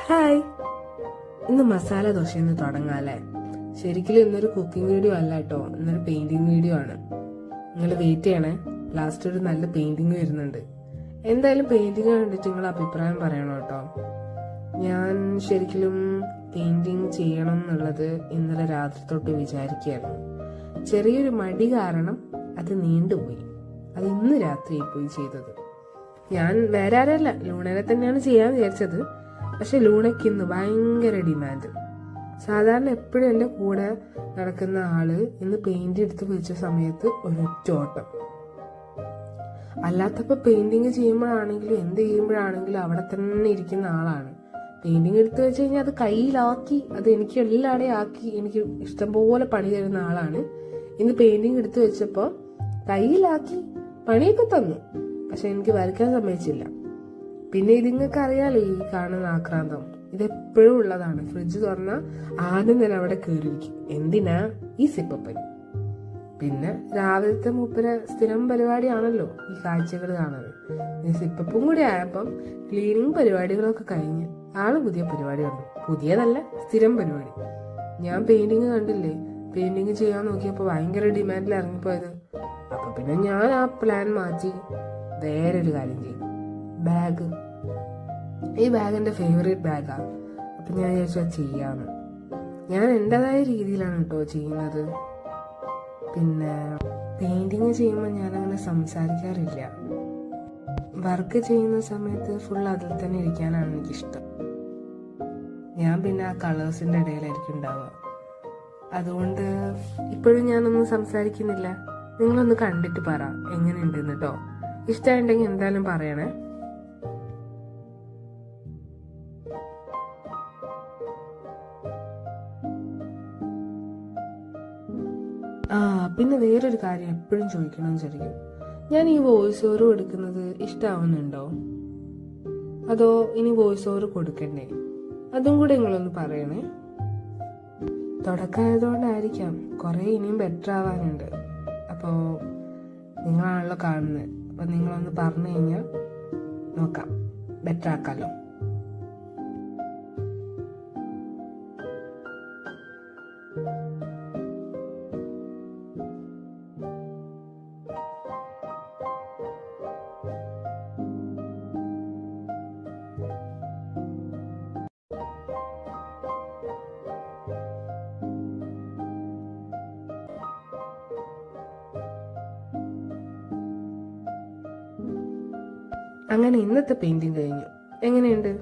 Hi, ഇന്ന് മസാല ദോശയെന്ന് തുടങ്ങാല്ലേ. ശരിക്കും ഇന്നൊരു കുക്കിംഗ് വീഡിയോ അല്ല കേട്ടോ, ഇന്നൊരു പെയിന്റിങ് വീഡിയോ ആണ്. നിങ്ങൾ വെയിറ്റ് ചെയ്യണേ, ലാസ്റ്റ് ഒരു നല്ല പെയിന്റിങ് വരുന്നുണ്ട്. എന്തായാലും പെയിന്റിങ് കണ്ടിട്ട് നിങ്ങൾ അഭിപ്രായം പറയണം കേട്ടോ. ഞാൻ ശരിക്കും പെയിന്റിങ് ചെയ്യണം എന്നുള്ളത് ഇന്നലെ രാത്രി തൊട്ട് വിചാരിക്കുകയായിരുന്നു. ചെറിയൊരു മടി കാരണം അത് നീണ്ടുപോയി. അത് ഇന്ന് രാത്രി പോയി ചെയ്തത്. ഞാൻ വേറെ ആരല്ല, ലൂണനെ തന്നെയാണ് ചെയ്യാൻ വിചാരിച്ചത്. പക്ഷെ ലൂണയ്ക്ക് ഇന്ന് ഭയങ്കര ഡിമാൻഡ്. സാധാരണ എപ്പോഴും എൻ്റെ കൂടെ നടക്കുന്ന ആള് ഇന്ന് പെയിന്റ് എടുത്ത് വെച്ച സമയത്ത് ഒരൊറ്റ ഓട്ടം. അല്ലാത്തപ്പോൾ പെയിന്റിങ് ചെയ്യുമ്പോഴാണെങ്കിലും എന്ത് ചെയ്യുമ്പോഴാണെങ്കിലും അവിടെ തന്നെ ഇരിക്കുന്ന ആളാണ്. പെയിന്റിങ് എടുത്ത് വെച്ച് കഴിഞ്ഞാൽ അത് കയ്യിലാക്കി അത് എനിക്ക് എല്ലാടെയും ആക്കി എനിക്ക് ഇഷ്ടംപോലെ പണി തരുന്ന ആളാണ്. ഇന്ന് പെയിന്റിങ് എടുത്ത് വെച്ചപ്പോൾ കയ്യിലാക്കി പണിയൊക്കെ തന്നു, പക്ഷെ എനിക്ക് വരയ്ക്കാൻ സമ്മതിച്ചില്ല. പിന്നെ ഇതിങ്ങൾക്ക് അറിയാലോ, ഈ കാണുന്ന ആക്രാന്തം ഇതെപ്പോഴും ഉള്ളതാണ്. ഫ്രിഡ്ജ് തുറന്നാൽ ആദ്യം തന്നെ അവിടെ കയറിയിരിക്കും. എന്തിനാ ഈ സിപ്പപ്പനി. പിന്നെ രാവിലത്തെ മൂപ്പര സ്ഥിരം പരിപാടിയാണല്ലോ ഈ കാഴ്ചകൾ കാണുന്നത്. ഈ സിപ്പപ്പും കൂടി ആയപ്പം ക്ലീനിങ് പരിപാടികളൊക്കെ കഴിഞ്ഞ് ആള് പുതിയ പരിപാടി കണ്ടു. പുതിയതല്ല, സ്ഥിരം പരിപാടി. ഞാൻ പെയിന്റിങ് കണ്ടില്ലേ, പെയിന്റിങ് ചെയ്യാൻ നോക്കിയപ്പോൾ ഭയങ്കര ഡിമാൻഡിൽ ഇറങ്ങിപ്പോയത്. അപ്പൊ പിന്നെ ഞാൻ ആ പ്ലാൻ മാറ്റി വേറൊരു കാര്യം ചെയ്തു. ബാഗ്. ഈ ബാഗ് എൻ്റെ ഫേവറേറ്റ് ബാഗാ. അപ്പം ഞാൻ വിചാരിച്ചാൽ ചെയ്യാന്ന്. ഞാൻ എൻ്റെതായ രീതിയിലാണ് കേട്ടോ ചെയ്യുന്നത്. പിന്നെ പെയിന്റിങ് ചെയ്യുമ്പോൾ ഞാനങ്ങനെ സംസാരിക്കാറില്ല. വർക്ക് ചെയ്യുന്ന സമയത്ത് ഫുൾ അതിൽ തന്നെ ഇരിക്കാനാണ് എനിക്കിഷ്ടം. ഞാൻ പിന്നെ ആ കളേഴ്സിൻ്റെ ഇടയിലായിരിക്കും ഉണ്ടാവുക. അതുകൊണ്ട് ഇപ്പോഴും ഞാനൊന്നും സംസാരിക്കുന്നില്ല. നിങ്ങളൊന്ന് കണ്ടിട്ട് പറ എങ്ങനെയുണ്ടെന്ന് കേട്ടോ. ഇഷ്ടമുണ്ടെങ്കിൽ എന്തായാലും പറയണേ. പിന്നെ വേറൊരു കാര്യം എപ്പോഴും ചോദിക്കണം വിചാരിക്കും. ഞാൻ ഈ വോയിസ് ഓവർ കൊടുക്കുന്നത് ഇഷ്ടമാവുന്നുണ്ടോ, അതോ ഇനി വോയിസ് ഓവർ കൊടുക്കണ്ടേ? അതും കൂടെ നിങ്ങളൊന്ന് പറയണേ. തുടക്കമായതുകൊണ്ടായിരിക്കാം, കുറെ ഇനിയും ബെറ്റർ ആവാനുണ്ട്. അപ്പോൾ നിങ്ങളാണല്ലോ കാണുന്നത്. അപ്പം നിങ്ങളൊന്ന് പറഞ്ഞു കഴിഞ്ഞാൽ നോക്കാം, ബെറ്റർ ആക്കാമല്ലോ. അങ്ങനെ ഇന്നത്തെ പെയിന്റിങ് കഴിഞ്ഞു. എങ്ങനെയുണ്ട്?